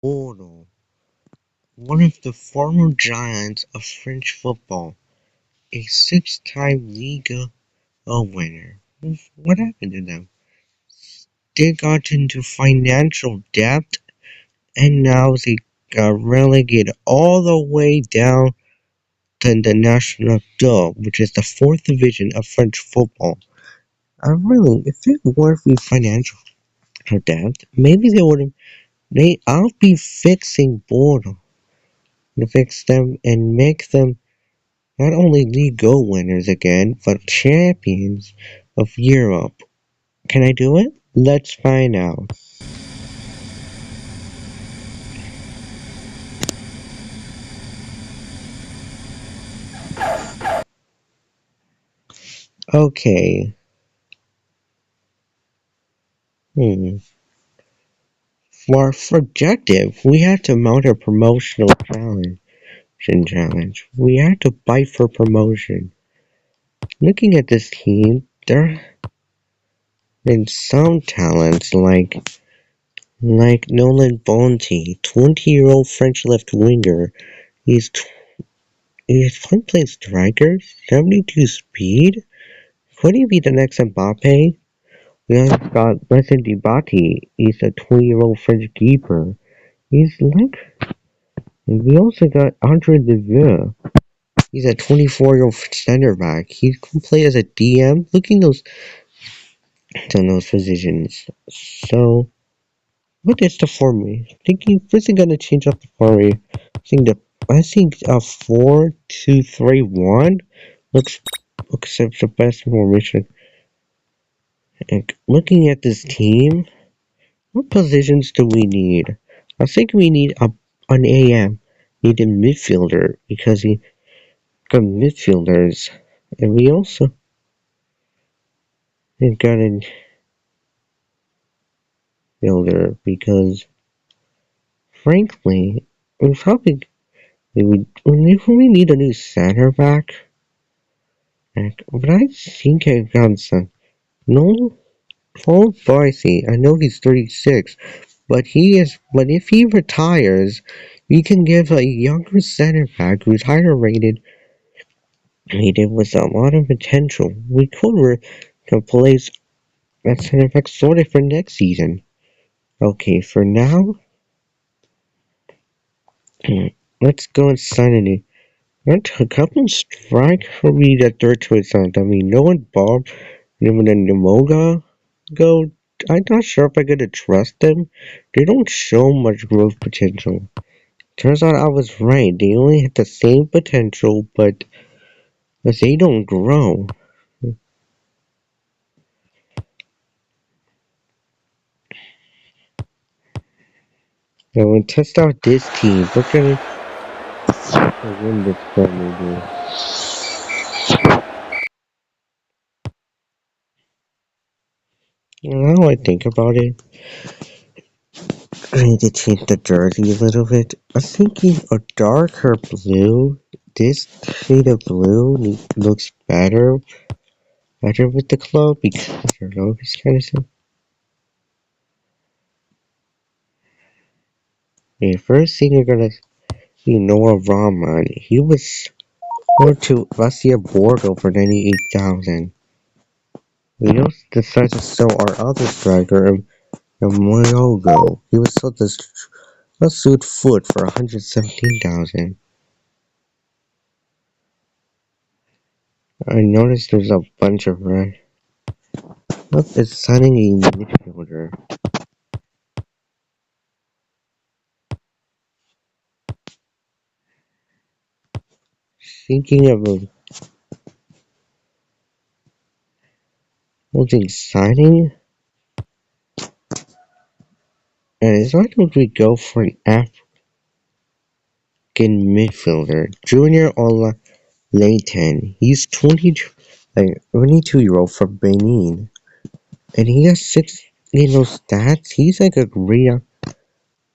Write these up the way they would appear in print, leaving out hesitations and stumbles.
Bordeaux, one of the former giants of French football, a six-time Liga winner. What happened to them? They got into financial debt and now they got relegated all the way down to the National 2, which is the fourth division of French football. If it weren't for financial debt, maybe they would have. I'll be fixing Bordeaux to fix them and make them not only League Go winners again, but champions of Europe. Can I do it? Let's find out. Okay. Hmm. For objective, we had to mount a promotional challenge. We had to fight for promotion. Looking at this team, there have been some talents like Nolan Bonte, 20-year-old French left winger. He's he's playing striker, 72 speed. Could he be the next Mbappe? We also got Vincent Dibati. He's a 20-year-old French keeper. He's like, and we also got Andre Deville. He's a 24-year-old center back. He can play as a DM. Looking to those positions. So, what is the formation? Thinking first thing gonna change up the formation. I think 4-2-3-1 looks like the best formation. And looking at this team, what positions do we need? I think we need an AM. Need a midfielder because he got midfielders, and we also got a fielder because frankly, we probably we need a new center back. But I think I got some. No, Paul Barcy. I know he's 36, but he is. But if he retires, we can give a younger center back who's higher rated with a lot of potential. We could place that center back sorted for next season. Okay, for now, let's go and sign a couple strike for me the third choice on. I mean, no one Bob, even the Nemoga go. I'm not sure if I'm gonna trust them. They don't show much growth potential. Turns out I was right. They only have the same potential, but they don't grow. So we'll test out this team. We're gonna win this friendly game. Now I think about it, I need to change the jersey a little bit. I'm thinking a darker blue. This shade of blue looks better with the club because their logo is kind of simple. The first thing you're gonna see Noah Rahman. He was sold to Russia Bordeaux for 98,000. We also decided to sell our other striker, Moyogo. He was sold to Suit Foot for 117,000. I noticed there's a bunch of red. Look, it's signing a midfielder. Thinking of a holding signing, and why don't we go for an African midfielder, Junior Ola Leighton? He's 22-year-old from Benin, and he has six stats. He's like a great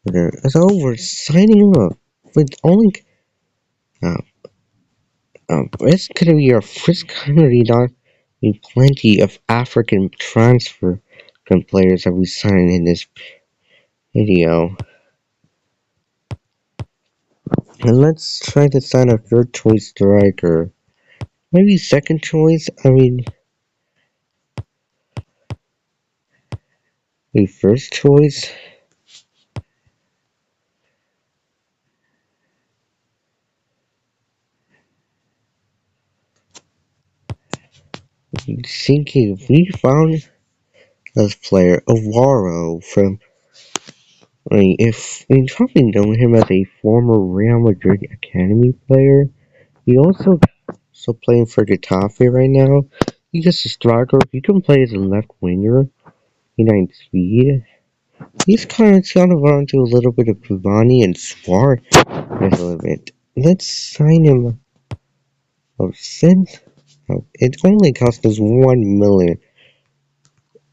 player. So we're signing him up with only uh, it's gonna be our first country not be plenty of African transfer players that we sign in this video. And let's try to sign a third choice striker. Maybe second choice? Maybe first choice? Thinking we found this player, Alvaro, from, if you probably know him as a former Real Madrid Academy player. He also playing for Getafe right now. He's just a striker. He can play as a left winger. He 9 speed. He's kind of run to a little bit of Cavani and Suarez a little bit. Let's sign him. Oh, since it only cost us 1 million,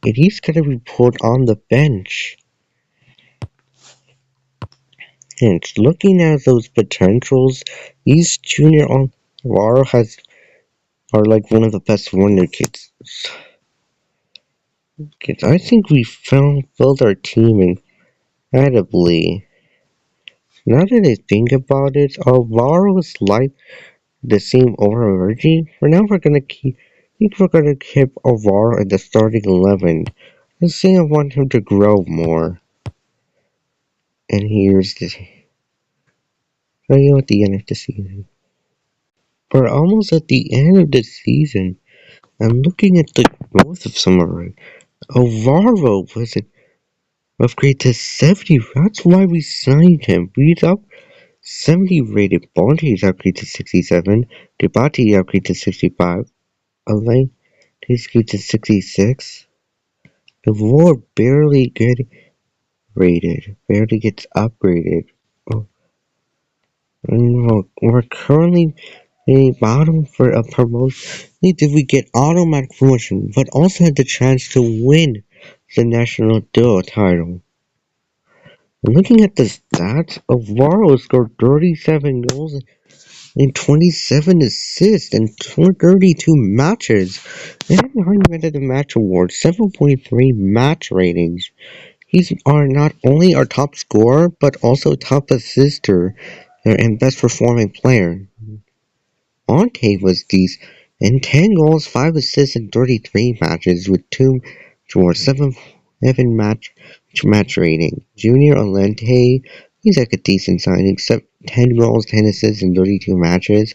and he's gonna be put on the bench. And looking at those potentials, these junior on Alvaro has are like one of the best wonder kids. I think we found built our team incredibly. Now that I think about it, Alvaro is like the same over energy. For now, I think we're gonna keep Alvaro at the starting 11. Let's say I want him to grow more. And here's the show you at the end of the season. We're almost at the end of the season. I'm looking at the growth of some of it. Alvaro was an upgrade to 70. That's why we signed him. He's up 70 rated. Bonte's upgrade to 67. Debati upgrade to 65. Alain upgrade to 66. The war barely get rated. Barely gets upgraded. Oh, and we're currently a bottom for a promotion. Not did we get automatic promotion, but also had the chance to win the national duo title. And looking at the stats, Alvaro scored 37 goals and 27 assists in 32 matches, and 9 men of the match award, 7.3 match ratings. He's not only our top scorer, but also top assister and best performing player. Ante was these in 10 goals, 5 assists in 33 matches with 2 for 7 match rating. Junior Alente, he's like a decent signing, 10 goals, 10 assists in 32 matches,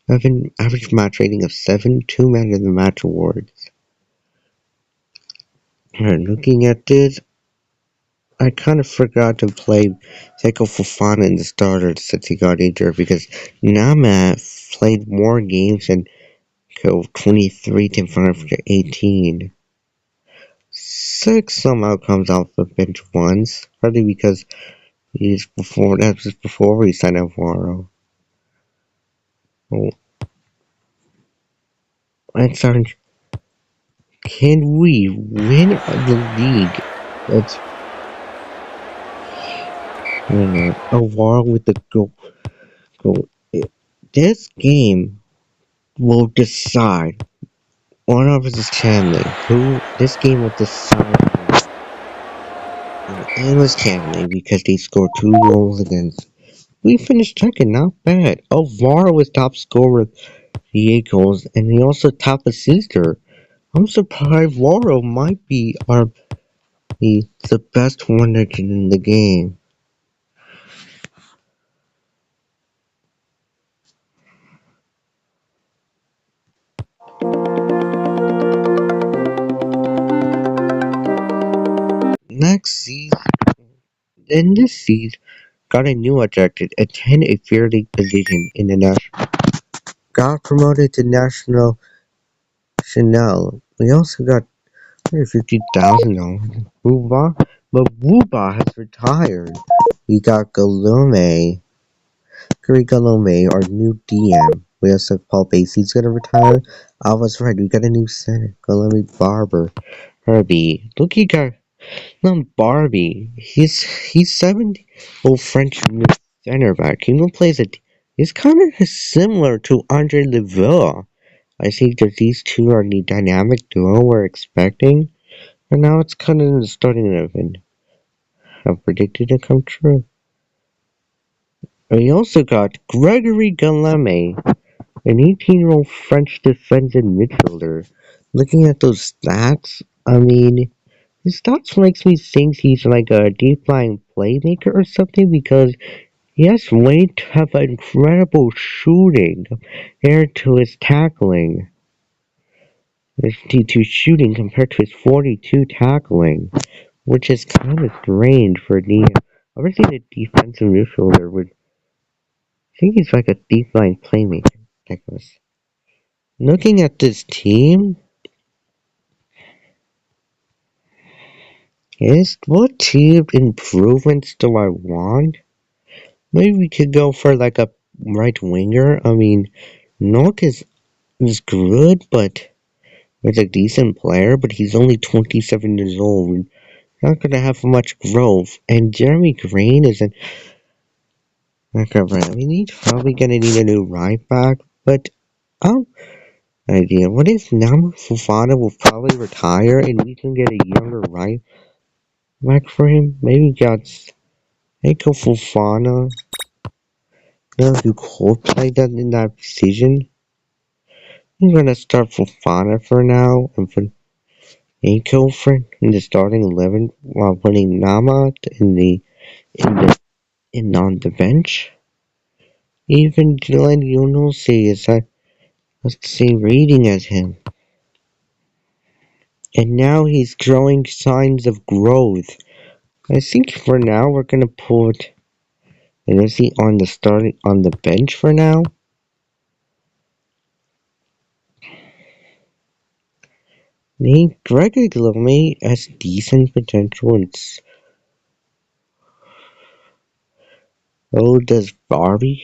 average match rating of 7, 2 man of the match awards. And looking at this, I kind of forgot to play Seiko Fofana in the starter since he got injured because Nama played more games than 23 to 18. 6 somehow comes off the bench once, partly because that was before we signed Alvaro. Oh, let's start. Can we win the league? That's Alvaro with the goal. This game will decide one of us is Chamley. Who this game will decide and it was Chamley because they scored 2 goals against. We finished second, not bad. Alvaro was top scorer with 8 goals, and he also top assister. I'm surprised Alvaro might be the best wonder kid in the game. Next season, in this season, got a new objective: attend a fair league position in the national. Got promoted to national Chanel. We also got $150,000. But Wuba has retired. We got Galome, Curry Galome, our new DM. We also Paul Basie's gonna retire. I was right. We got a new center, Galome Barber, Herbie. Look, he got not Barbie. He's 70. Old French new center back. He plays it. He's kind of similar to Andre Leville. I think that these two are the dynamic duo we're expecting, and now it's kind of starting to have predicted to come true. We also got Gregory Galame, an 18-year-old French defensive midfielder. Looking at those stats, I mean, his stats makes me think he's like a deep line playmaker or something because he has way to have incredible shooting compared to his tackling. His 52 shooting compared to his 42 tackling, which is kind of strange for the obviously the defensive midfielder would think he's like a deep line playmaker. Like this. Looking at this team, is what team improvements do I want? Maybe we could go for like a right winger. I mean, Nook is good, but he's a decent player. But he's only 27 years old. We're not gonna have much growth. And Jeremy Green isn't. Okay, right. I mean, he's probably gonna need a new right back. But oh, idea. What if Nama Fufana will probably retire and we can get a younger right back for him? Maybe got Eiko Fufana. Now who could play that in that position? I'm gonna start Fofana for now and put Aiko for in the starting 11 while putting Nama in the in on the bench. Even Dylan Yunus is at the same rating as him, and now he's showing signs of growth. I think for now we're gonna put Inesi on the starting on the bench for now. Gregory Glomey has decent potential and so does Barbier.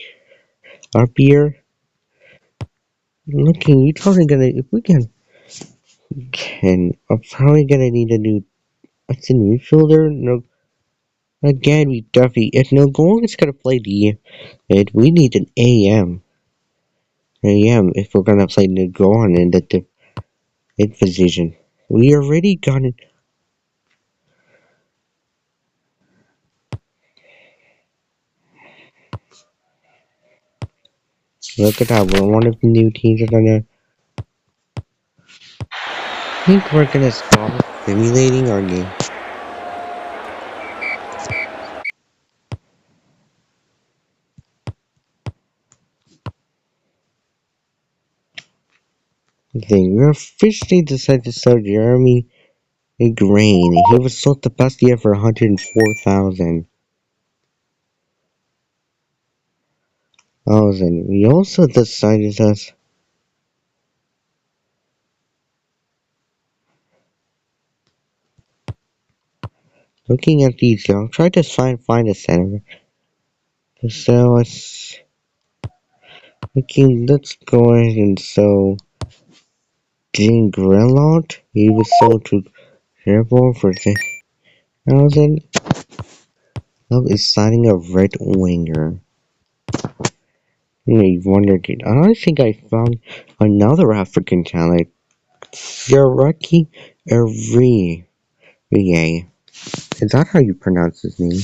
Looking, you're probably gonna if we can I'm probably gonna need a new what's a new fielder. No, again we definitely if no goal is gonna play the it we need an AM if we're gonna play Nagon in the mid position. We already got it. Look at that, we're one of the new teams that are gonna I think we're gonna start simulating our game. Thing. We officially decided to start Jeremy Grain. He was sold the past year for 104,000. We also decided that looking at these, I'll try to find a center. So let's go ahead and sell Jean Grelot. He was sold to Sherborne for 6,000. Love is signing a red winger. You may wonder, I think I found another African talent. Yaraki Eri. Is that how you pronounce his name?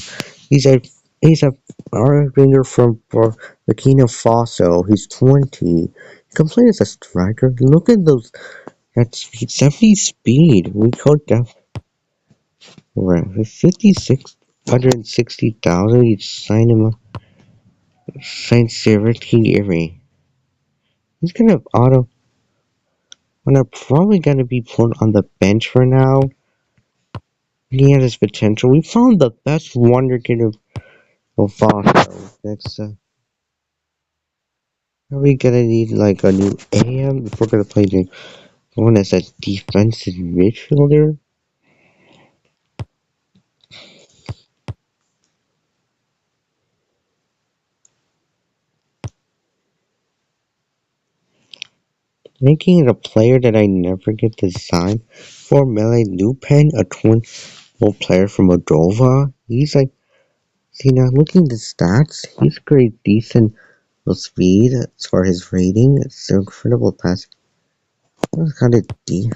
He's a he's a winger from Burkina Faso. He's 20. He can play as a striker. Look at those. That speed, 70 speed. We could def. Right, 56,160,000. You sign him. Sign Seriki Erie. He's gonna auto. When I'm probably gonna be put on the bench for now. He has his potential. We found the best wonder kid of Faso. That's are we gonna need like a new AM if we're gonna play the one as a defensive midfielder? Making it a player that I never get to sign for Melee Lupin, a 20-year-old player from Moldova. He's like, see now looking at the stats, he's pretty decent with speed as far as his rating. It's an incredible pass. That's kind of deep.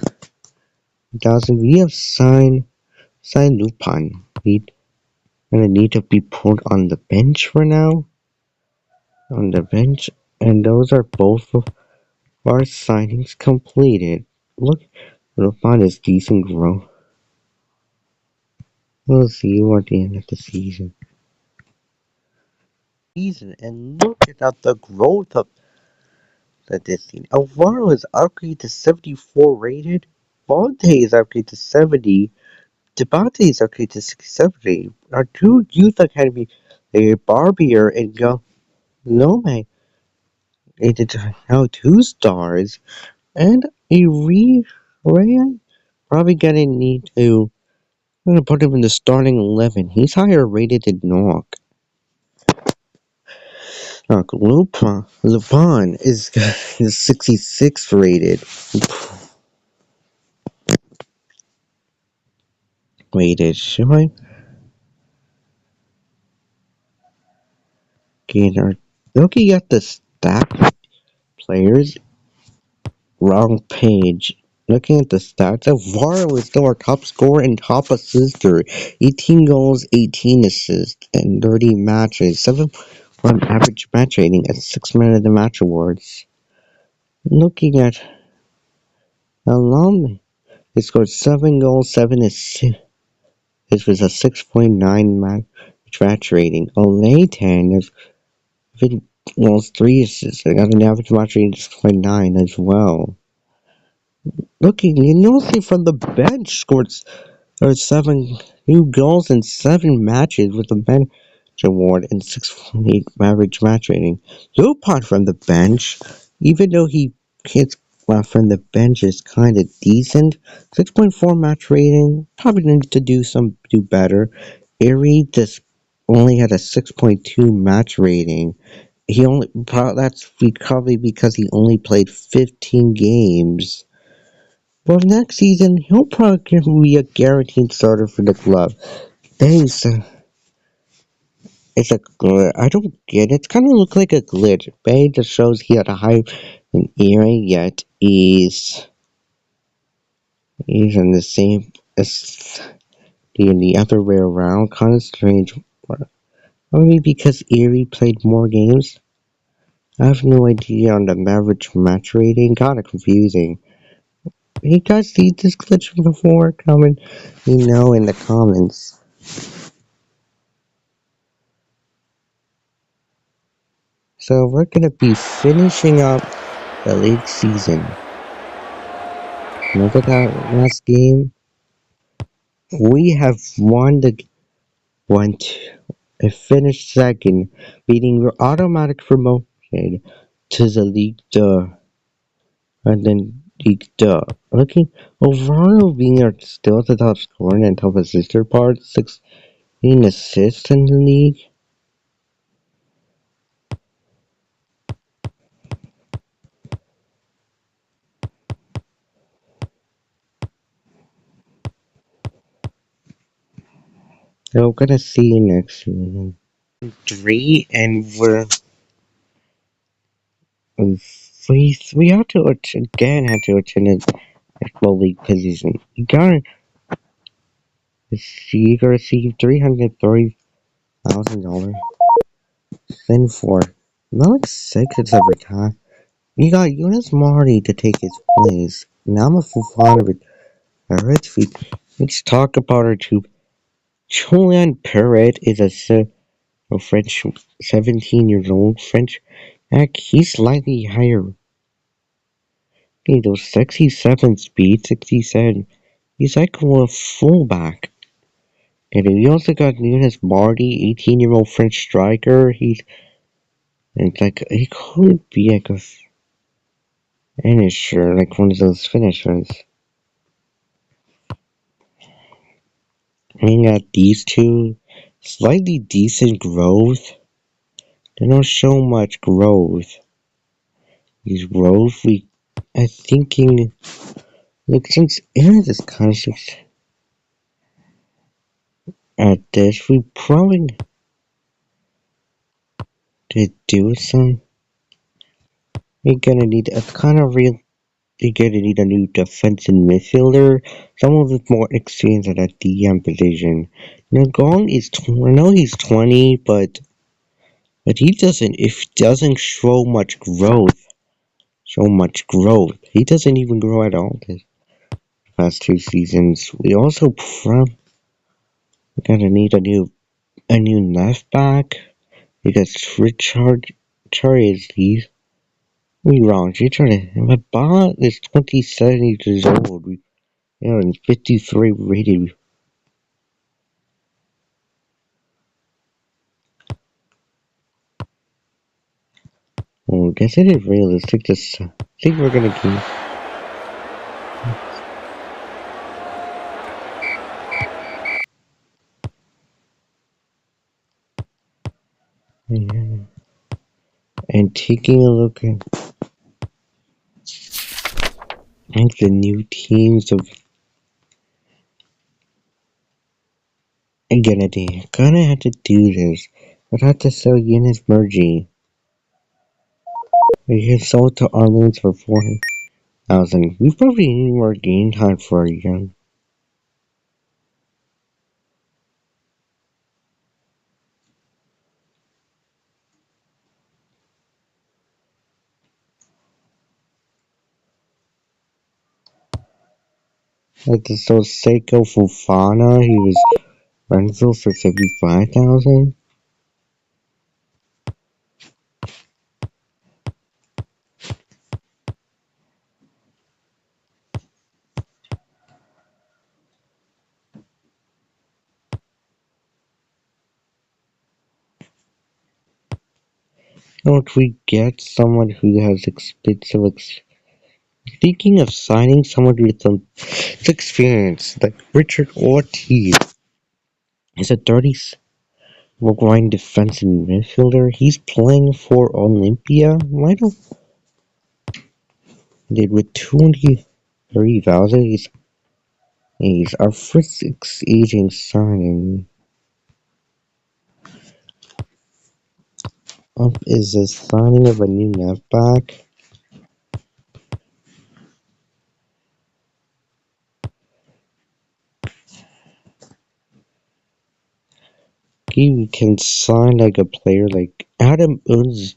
Doesn't we have signed Lupin? He's gonna need to be put on the bench for now. on the bench, and those are both of our signings completed. Look, Lupin is decent growth. We'll see you at the end of the season. And look at the growth of this team. Alvaro is upgraded to 74 rated. Bonte is upgraded to 70. Debate is upgraded to 67. Our two youth academy, Barbier and Lome, rated now 2 stars. And a Ray probably gonna need to. I'm gonna put him in the starting 11. He's higher rated than Nock. Lupin is 66 rated. Rated. Should I get our. Looking at the stack players, wrong page. Looking at the stats, Alvaro is still our top scorer and top assister. 18 goals, 18 assists, and 30 matches. 7 average match rating at 6 man of the match awards. Looking at Alum, he scored 7 goals, 7 assists. This was a 6.9 match rating. Olaytan has been goals, 3 assists. I got an average match rating of 6.9 as well. Looking, Yunose from the bench scored 7 new goals in 7 matches with a bench award and 6.8 average match rating. Lupin from the bench, even though he hits from the bench is kind of decent. 6.4 match rating. Probably need to do better. Erie just only had a 6.2 match rating. That's probably because he only played 15 games. Well, next season, he'll probably be a guaranteed starter for the club. Base, it's a glitch. I don't get it. It's kind of look like a glitch. Bay just shows he had a high an era, yet he's in the same as the other way around. Kind of strange. Maybe because Erie played more games. I have no idea on the average match rating. Kind of confusing. You guys see this glitch before? Comment, in the comments. So we're gonna be finishing up the league season. Remember that last game? We have won finished second, beating your automatic promotion to the League Two, and then League Two. Looking overall, being our still the top scorer and top assister part, 16 assists in the league. So we're gonna see you next season. 3, and we have to again have to attend a full league position. You gotta receive $330,000. Then for not like 6 every time. You got Eunice Marty to take his place. Now I'm a full fan of it. Let's talk about her too. Julian Perret is a French 17 years old French. He's slightly higher. Okay, those 67 speed, 67. He's like a fullback. And we also got Nunes Marty, 18-year-old French striker. He could be like a finisher, like one of those finishers. And got these two, slightly decent growth. They don't show much growth. These growth, I thinking, look, since Aaron is kind of at this, we probably did do some. We're gonna need a kind of real. You're gonna need a new defensive midfielder, someone with more experience at that DM position. Now, Gong is I know he's 20, but But he doesn't. If he doesn't show much growth. He doesn't even grow at all this past 2 seasons. We also gonna need a new left back because Richard is he's we wrong. But Ball is 27 years old. We are in 53 rated. Well, I guess it is realistic to think we're gonna keep. Yeah. And taking a look at the new teams of gonna have to do this. But have to sell units merging. We can sell to Arlene's for 4,000. We probably need more game time for our young. Like the so Seiko Fufana, he was rental for 75,000. Or if we get someone who has expensive speaking of signing someone with some experience, like Richard Ortiz is a 30 Uruguayan defensive midfielder. He's playing for Olympia. Why don't they with 23,000? He's our first aging signing. Up is the signing of a new left back. We can sign like a player like Adam owns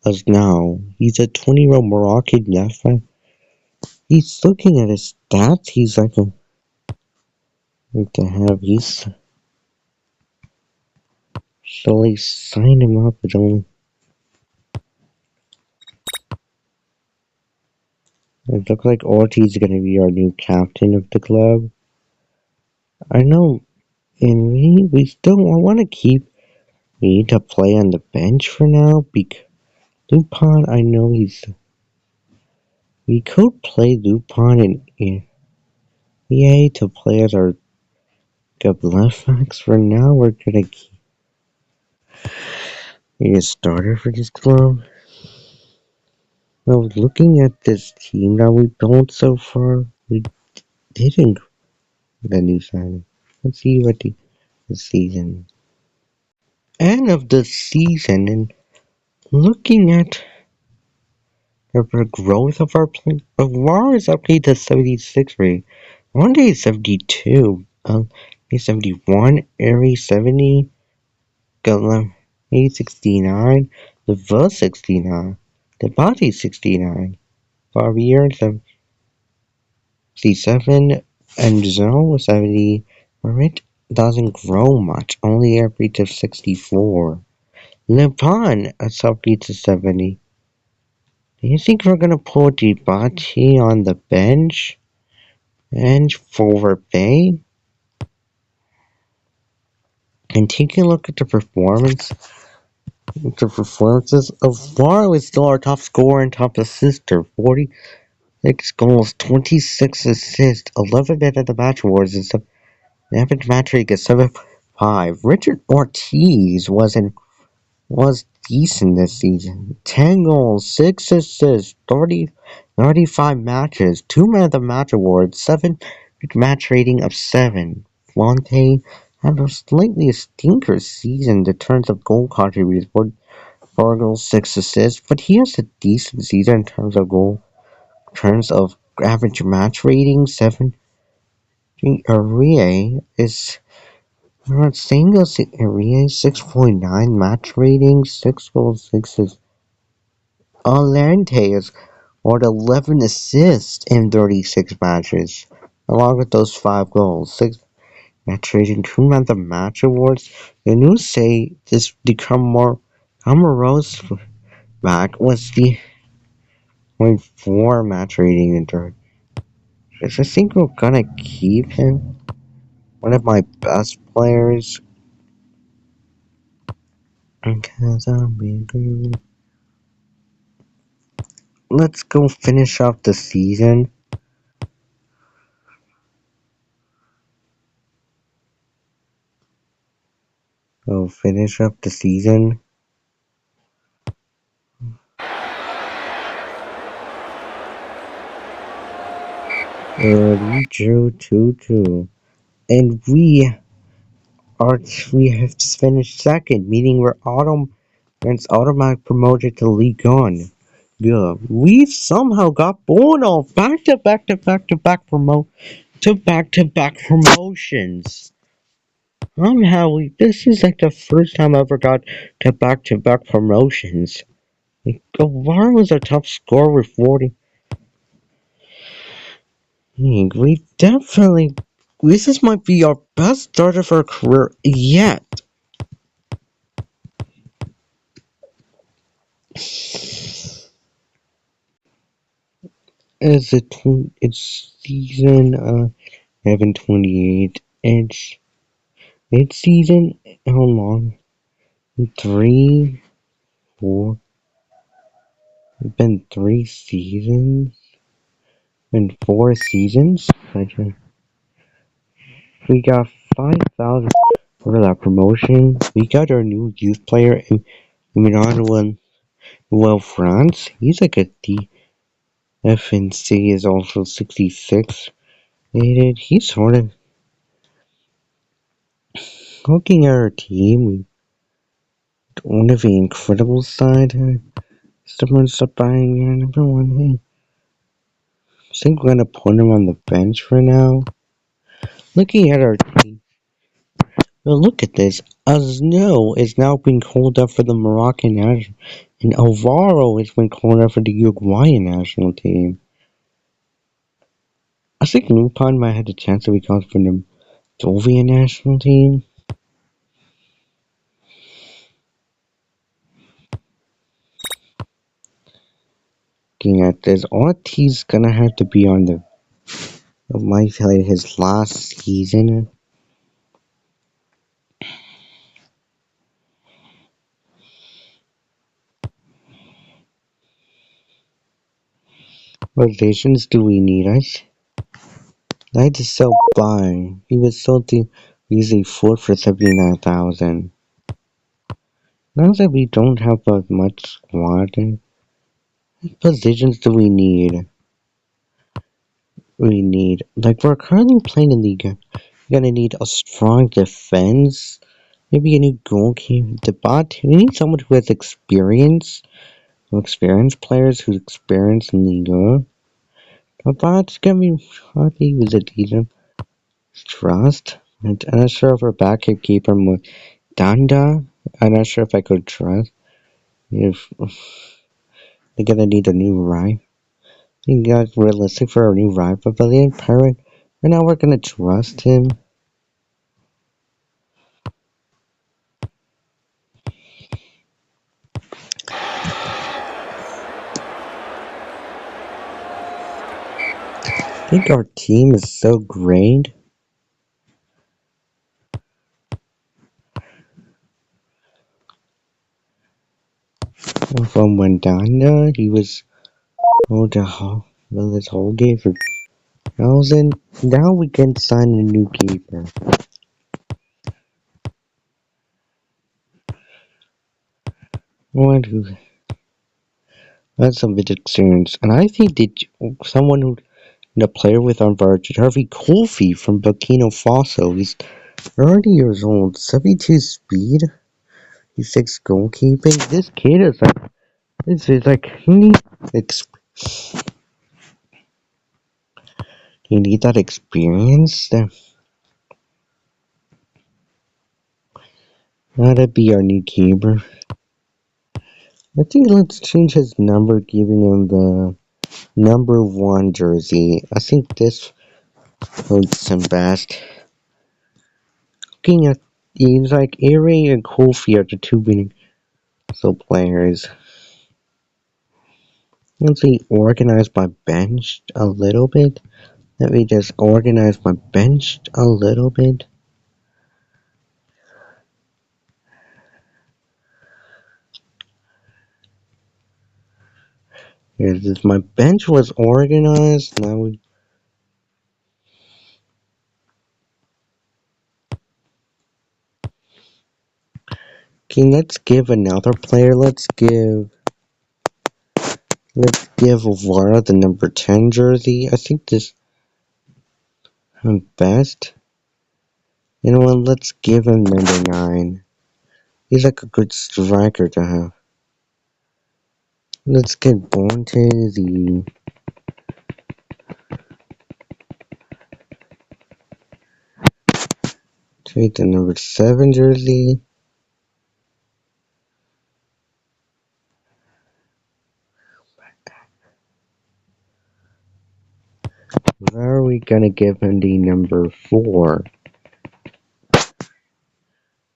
us now. He's a 20-year-old Moroccan left back. He's looking at his stats. He's like to have he's so they signed him up. It's only it looks like Ortiz is gonna be our new captain of the club. I know, and we still want to keep. We need to play on the bench for now because Lupin. I know he's. We could play Lupin in EA to play as our left backs. For now, we're gonna be a starter for this club. Well, looking at this team that we built so far, we didn't the new signing. Let's see what the season end of the season and looking at the growth of our play. VAR is updated to 76 rate. One day is 72. Day 71. Airy 70. Golem 69. The Vuz 69. The Body 69. Barbier 77. And Zone 70. It doesn't grow much. Only every to 64. Lepon upgrade to 70. Do you think we're gonna put Debati on the bench? And for Bay? And taking a look at the performances of Varro is still our top scorer and top assister. 46 goals, 26 assists, 11 men at the match awards, and some average match rate is 7.5. Richard Ortiz was decent this season. 10 goals, 6 assists, 35 matches, 2 men of the match awards, 7 match rating of 7. Fontaine had a slightly stinker season in terms of goal contributions, 4 goals, 6 assists, but he has a decent season in terms of average match rating, 7. Rie is Singles area 6.9 match rating, 6 goals, 6 assists. Alantes scored 11 assists in 36 matches, along with those 5 goals. 6 match rating, 2 man of the match awards. The news say this the Camaros back was the point 4 match rating in 30. I think we're gonna keep him. One of my best players. Because I'm being. Let's go finish off the season. Go finish up the season. We drew 2-2. And are we have finished second, meaning we're automatic promoted to League One. Yeah, we've somehow got Bono back to back to back to back to back promotions. Somehow this is like the first time I ever got to back promotions. Like, Guevara was a top scorer with 40. We definitely. This might be our best start of our career yet. It's season 11/28. It's season how long? 3, 4. It's been 3 seasons. Been 4 seasons. We got 5,000 for that promotion. We got our new youth player, Emmanuel France. He's like a D. FNC is also 66 rated. He's sort of looking at our team. One of the incredible side. Someone's up buying me number one. Hey, I think we're gonna put him on the bench for now. Looking at our team. Well, look at this. Azno is now being called up for the Moroccan national, and Alvaro has been called up for the Uruguayan national team. I think Lupin might have a chance to be called for the Moldovan national team. Looking at this, Ortiz gonna have to be on the likely his last season. What additions do we need? I had to sell by. He was sold to usually 4 for 79,000. Now that we don't have much squad, what positions do we need? Like we're currently playing in Liga. We're gonna need a strong defense, maybe a new goalkeeper. The bot. We need someone who has experience. Experienced players who's experienced in Liga. The bot's gonna be happy with a decent trust. And I'm not sure if our backup keeper Danda. I'm not sure if I could trust. If they're gonna need a new right. You got realistic for a new right pavilion parent. And now we're gonna trust him. I think our team is so great. From when Danda, he was this whole game for 1,000. Now we can sign a new keeper. One who has some bit experience. And I think that someone who a player with on Virgin Harvey Kofi from Burkina Faso. He's 30 years old, 72 speed, he's 6 goalkeeping. This kid is like he need that experience. That'd be our new keeper. I think let's change his number, giving him the number 1 jersey. I think this suits him best. Looking at teams like Erie and Kofi are the two winning so players. Let's see, organize my bench a little bit. Let me just organize my bench a little bit. Here's this. My bench was organized. Now okay, let's give another player. Let's give Laura the number 10 jersey. I think this best. You know what? Let's give him number 9. He's like a good striker to have. Let's get Bonte the trade the number 7 jersey. Where are we gonna give him the number 4?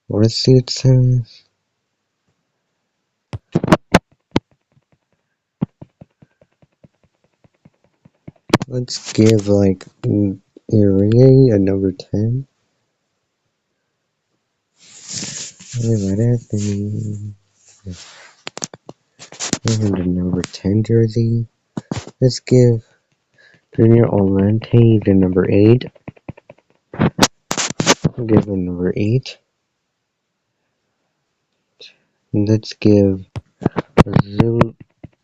Let's see what it says. Let's give like Irie a number 10. Anthony. Give him the number 10 jersey. Let's give Junior Olente the number 8. Give him number 8. Let's give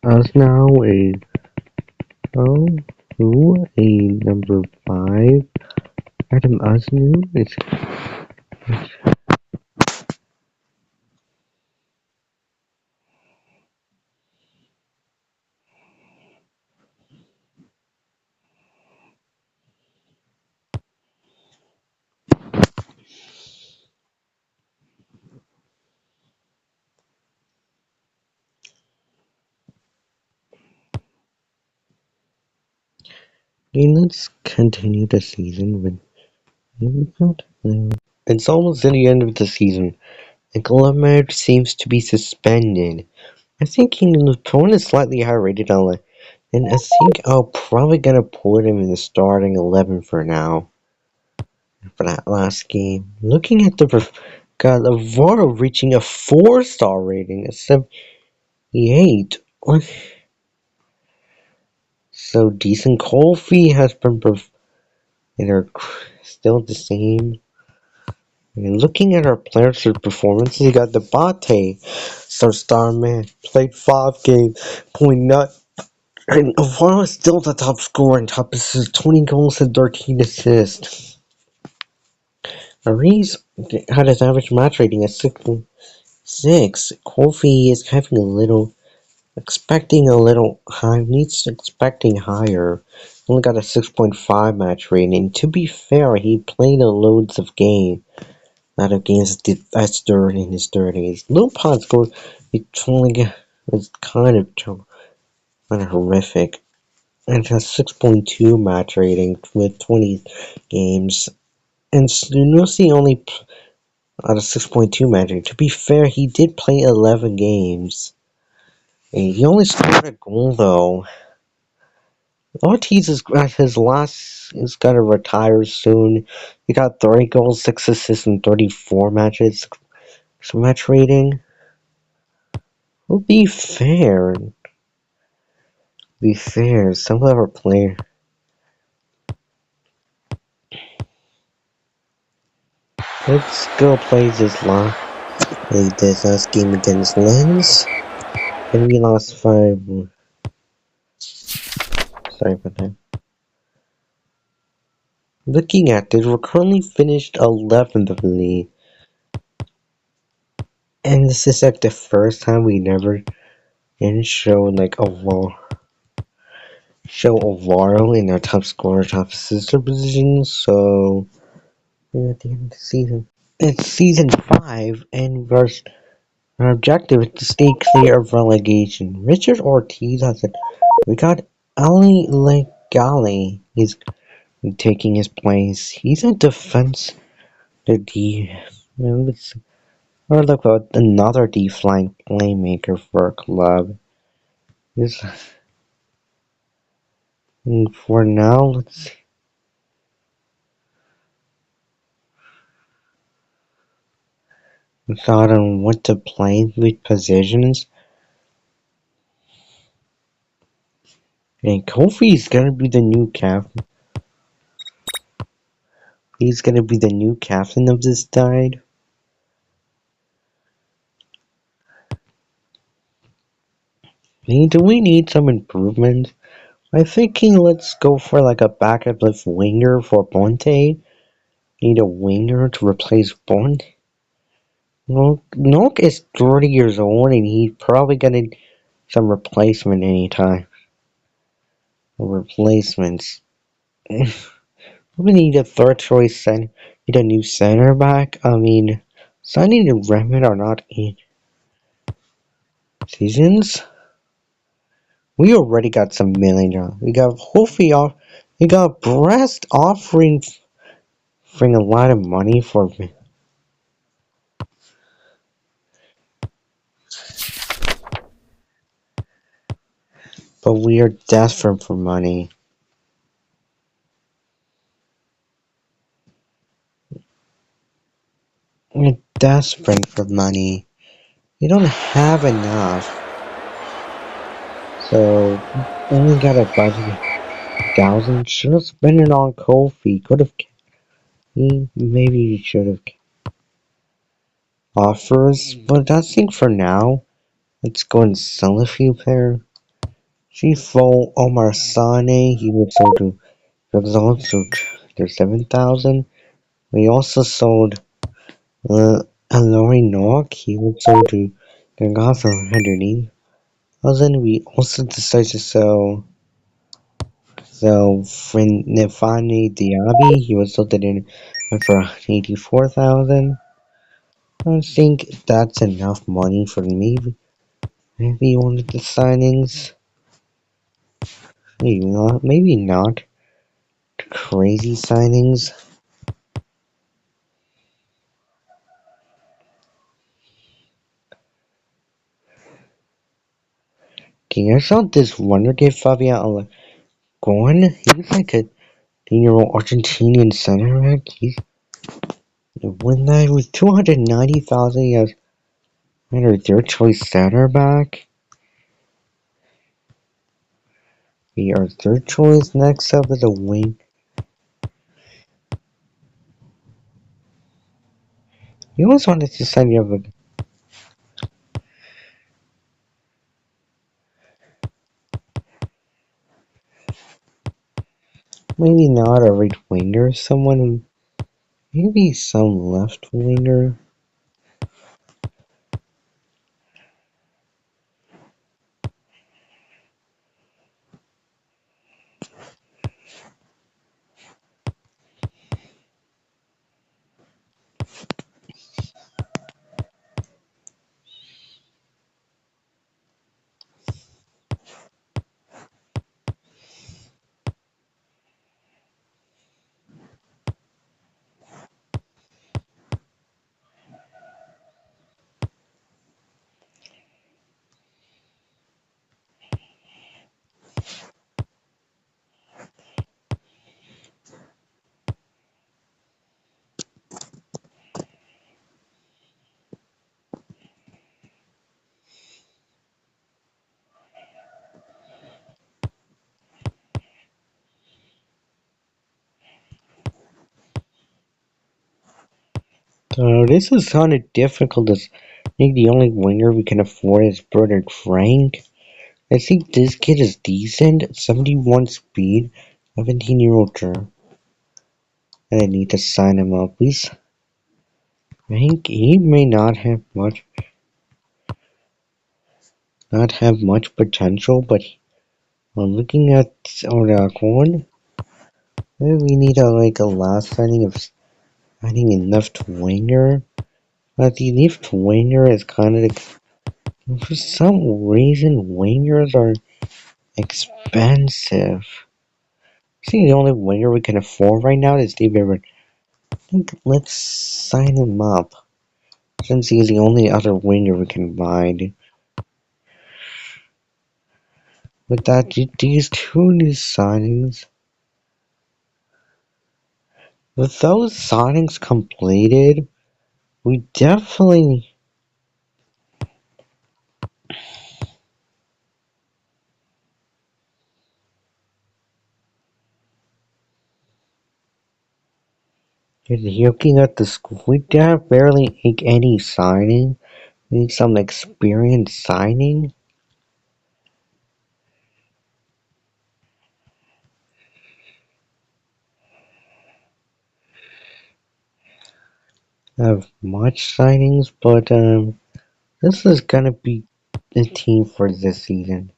us now a number 5. Adam Usnu. Let's continue the season with. It's almost in the end of the season, and Glamard seems to be suspended. I think his opponent is slightly higher rated and I think I'm probably gonna put him in the starting 11 for now. For that last game. Looking at got Alvaro reaching a 4-star rating, a 78. So decent. Kofi has been and are still the same. And looking at our players' performances, you got the Bate, star man, played 5 games, .9. And Alvaro is still the top scorer and top assists, 20 goals and 13 assists. Ariz had his average match rating at 6.6. Kofi is having expecting a little high, needs expecting higher. Only got a 6.5 match rating. To be fair, he played loads of games. Not of games that's in his 30s. Lil Pod's goal is kind of horrific. And has 6.2 match rating with 20 games. And Sunusi only out of 6.2 match rating. To be fair, he did play 11 games. And he only scored a goal though. Ortiz is at his last is gonna retire soon. He got 30 goals, 6 assists in 34 matches. So match rating. We'll be fair. Some of our players. Let's go play this last game against Lens. And we lost 5. Sorry about that. Looking at this, we're currently finished 11th of the league. And this is like the first time we never didn't show like Alvaro in our top scorer, top assister position. So we're at the end of the season. It's season 5, and our objective is to stay clear of relegation. Richard Ortiz has it. We got Ali Legale. He's taking his place. He's a defense. The D. Or look at another D flank playmaker for our club. He's, for now, let's decide on what to play with positions. And Kofi's gonna be the new captain. He's gonna be the new captain of this side. Do we need some improvement? I'm thinking let's go for like a backup left winger for Ponte. Need a winger to replace Ponte. Well, Nook is 30 years old and he's probably gonna need some replacement anytime. Replacements. We need a third choice center. Need a new center back. I mean, signing and Remit are not in seasons. We already got some million. We got Hofi off. We got Brest offering a lot of money for me. But we are desperate for money. We're desperate for money. We don't have enough. So only got a budget of 1,000. Should have spent it on Kofi. Could have. Maybe he should have offers. But I think for now, let's go and sell a few pair. Chifo Omar Sane. He was sold to results to 7,000. We also sold Alori Noak. He was sold to Ganga for 180,000. We also decided to sell Nefani Diaby. He was sold in for 84,000. I think that's enough money for me. Maybe one of the signings. Maybe not. Maybe not. Crazy signings. Okay, I saw this wonder kid Fabian Alagon. He's like a 10-year-old Argentinian center back. He's when that was 290,000. He has their choice center back. We are third choice. Next up is a wing. You always wanted to sign you up. Maybe not a right winger. Someone. Maybe some left winger. So this is kind of difficult. I think the only winger we can afford is Bernard Frank. I think this kid is decent. 71 speed, 17-year-old German. And I need to sign him up, please. I think he may not have much potential, but looking at our corn, we need a last signing of adding a left winger. But the left winger is kind of for some reason wingers are expensive. I think the only winger we can afford right now is David. I think let's sign him up since he's the only other winger we can buy. With that, these two new signings. With those signings completed, we definitely looking at the school. We barely make any signing. We need some experience signing. Have much signings, but this is gonna be the team for this season.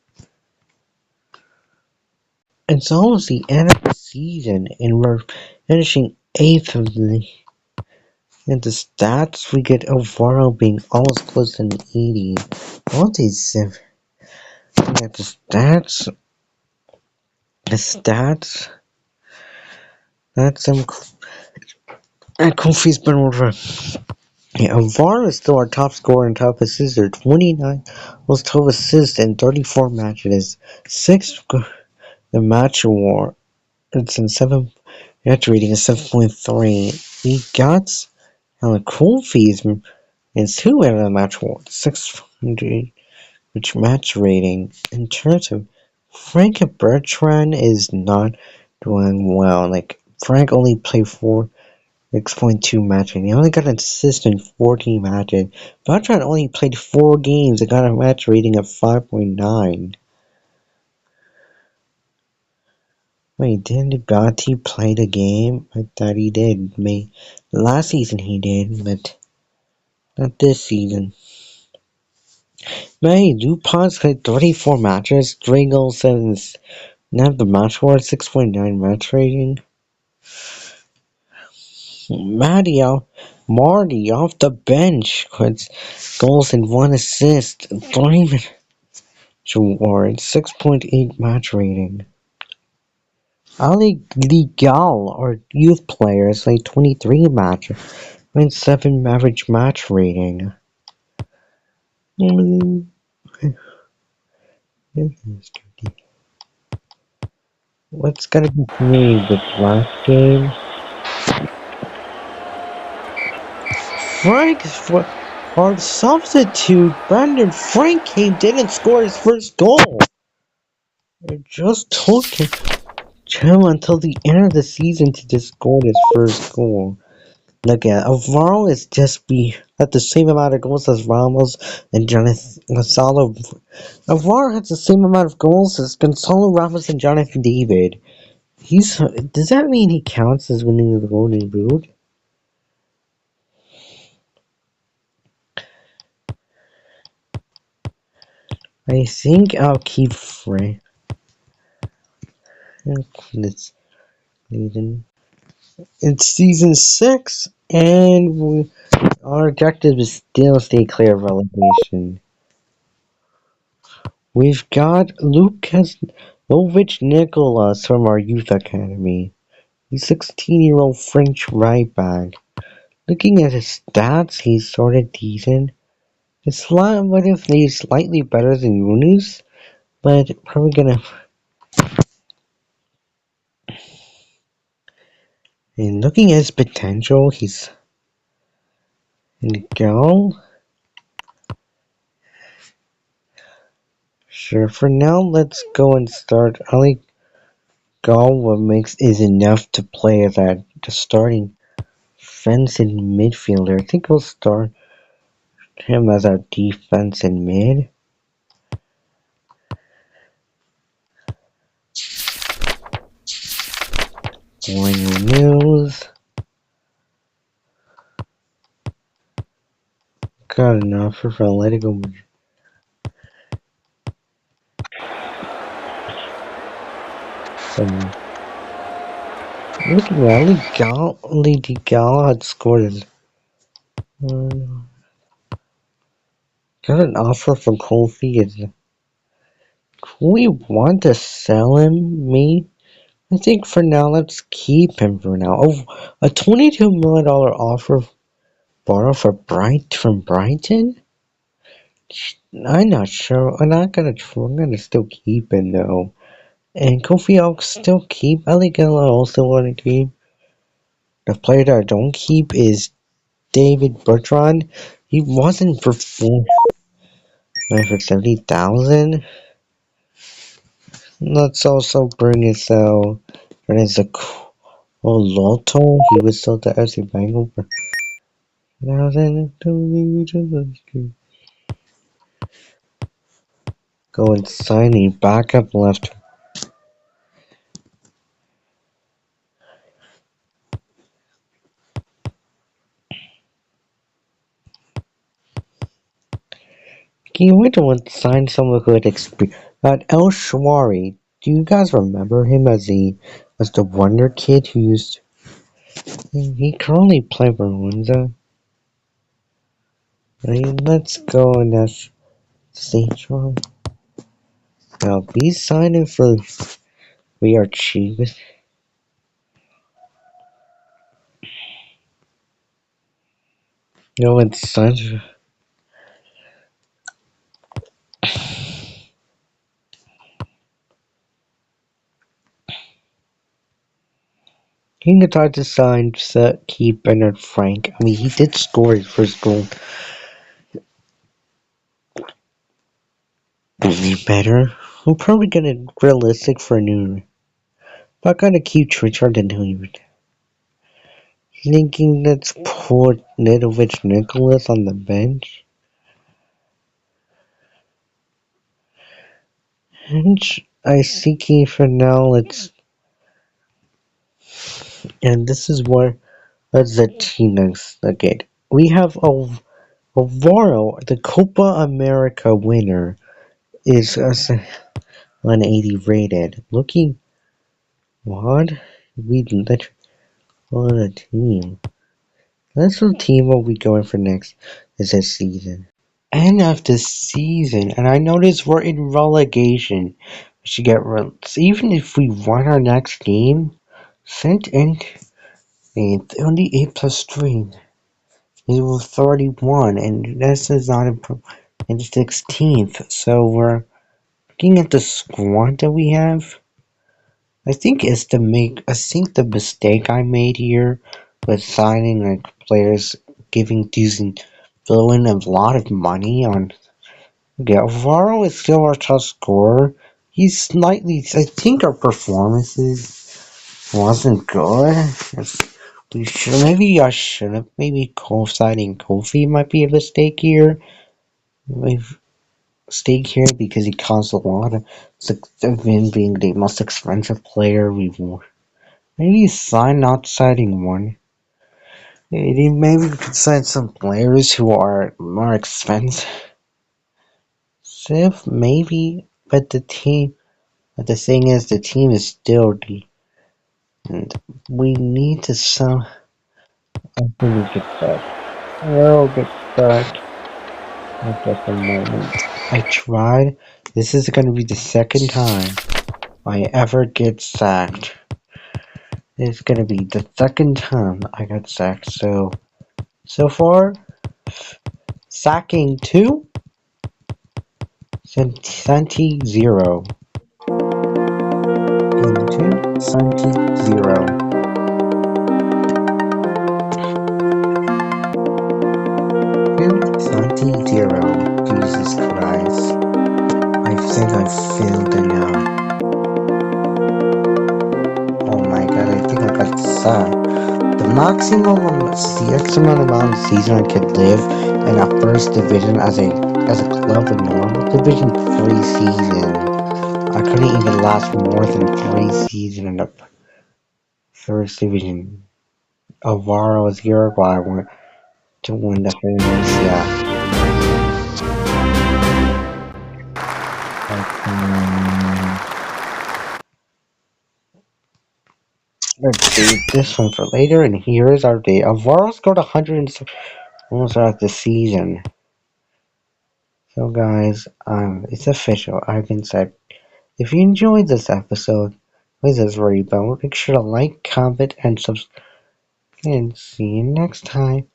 It's almost the end of the season, and we're finishing 8th of the. And the stats we get Alvaro being almost close to an 80. What is at the stats? The stats. That's Kofi's been over. Yeah, Alvaro is still our top scorer and top assister. 29 was 12 assists in 34 matches. 6 the match award. It's in 7 match rating is 7.3. We got Kofi's in 2 out of the match award. 600 which match rating. In terms of Frank Bertrand is not doing well. Like Frank only played 6.2 matches. He only got an assist in 14 matches. Bertrand only played 4 games and got a match rating of 5.9. Wait, didn't Gotti play the game? I thought he did. Last season he did, but not this season. Hey, Dupont played 34 matches, 3 goals, 7 Not the match score, 6.9 match rating. Marty off the bench with goals and 1 assist, 3 match award, 6.8 match rating. Ali Legal, our youth players, like 23 matches, 0.7 average match rating. What's gonna be new with last game? Our substitute, Brandon Frank, didn't score his first goal. It just took him until the end of the season to just score his first goal. Look at Alvaro is just be at the same amount of goals as Ramos and Jonathan Gonzalo. Alvaro has the same amount of goals as Gonzalo Ramos and Jonathan David. Does that mean he counts as winning the Golden Boot? I think I'll keep Frank. It's season 6, and our objective is still stay clear of relegation. We've got Lucas Lovich Nicolas from our youth academy. He's 16-year-old French right back. Looking at his stats, he's sort of decent. He's slightly better than Yunus, but probably gonna. And looking at his potential, he's in the goal. Sure, for now, let's go and start. I like goal what makes is enough to play as the starting defensive midfielder. I think we'll start him as our defense in mid. Wayne Mills. Got an offer for Atletico Madrid. Looking at Lady Gal had scored got an offer from Kofi. We want to sell him, me? I think for now, let's keep him for now. Oh, a $22 million offer borrow for from Brighton? I'm not sure. I'm gonna still keep him though. And Kofi, I'll still keep. I think I'll also want to keep. The player that I don't keep is David Bertrand. He wasn't for 70,000. Let's also bring his a Lotto. He was sold to FC Bengal for 1,000. Go and sign a backup left. He went to sign someone who had experience. El Shawari. Do you guys remember him as the Wonder Kid who used? He currently plays for Windsor. Let's go and that's St. John. Now be signing for we are cheapest. No one's signed. He tried to sign keep Bernard Frank. I mean, he did score his first goal. Any better? I'm probably gonna realistic for noon. But I'm gonna keep Richard and Hilliard. Thinking let's put Nedovic Nicholas on the bench. And I thinking for now let's and this is where the team next again. We have Alvaro, the Copa America winner, is 180 rated. Looking what? We let on a team. That's the team what we going for next is this season. End of the season, and I noticed we're in relegation. We should get even if we won our next game, sent in only 8+3 equals 31, and this is not in 16th. So we're looking at the squad that we have. I think the mistake I made here was signing like players using throwing a lot of money on. Okay, Alvaro is still our top scorer. He's slightly. I think our performances wasn't good. We should maybe I should have maybe signing Kofi might be a mistake here. Mistake here because he caused a lot of him being the most expensive player we've won. Maybe sign not signing one. Maybe we could sign some players who are more expensive. Maybe, but the thing is, the team is still and we need to I think we get back. We'll get back at just a moment. I tried. This is gonna be the second time I ever get sacked. It's gonna be the second time I got sacked. So far, sacking 2, Santi 0. Game 2, Santi 0. Santi 0. Jesus Christ. I think I failed it now. Oh my god, I think I got sacked. The maximum amount of season I could live in a first division as a club in normal division 3 season. I couldn't even last more than 3 seasons in the first division. Alvaro's Uruguay went to win the finals, yeah. Let's save this one for later, and here is our day. Alvaro scored 106. Almost like the season. So, guys, it's official. I've been said. If you enjoyed this episode with this rebound, make sure to like, comment, and subscribe. And see you next time.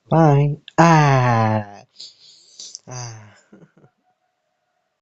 Bye. Ah.